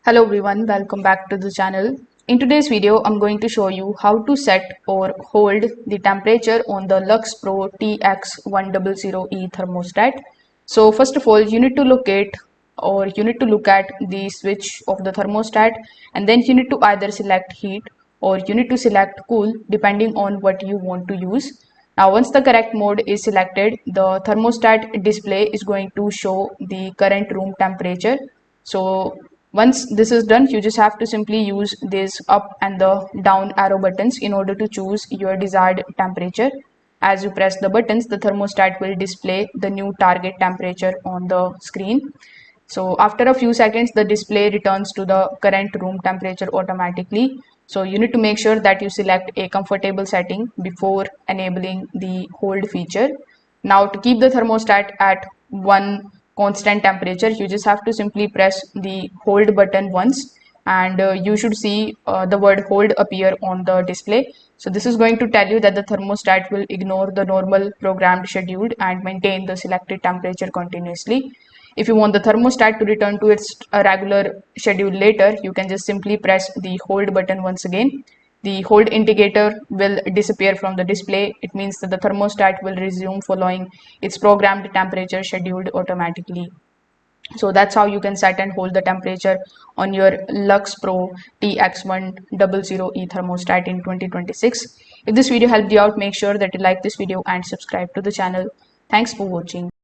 Hello everyone, welcome back to the channel. In today's video, I'm going to show you how to set or hold the temperature on the Luxpro TX100E thermostat. So first of all, you need to look at the switch of the thermostat, and then you need to either select heat or you need to select cool depending on what you want to use. Now once the correct mode is selected, the thermostat display is going to show the current room temperature. So once this is done, you just have to simply use this up and the down arrow buttons in order to choose your desired temperature. As you press the buttons, the thermostat will display the new target temperature on the screen. So after a few seconds, the display returns to the current room temperature automatically. So you need to make sure that you select a comfortable setting before enabling the hold feature. Now to keep the thermostat at one constant temperature, you just have to simply press the hold button once, and you should see the word hold appear on the display. So this is going to tell you that the thermostat will ignore the normal programmed schedule and maintain the selected temperature continuously. If you want the thermostat to return to its regular schedule later, you can just simply press the hold button once again. The hold indicator will disappear from the display. It means that the thermostat will resume following its programmed temperature scheduled automatically. So that's how you can set and hold the temperature on your Luxpro TX100E thermostat in 2026. If this video helped you out, make sure that you like this video and subscribe to the channel. Thanks for watching.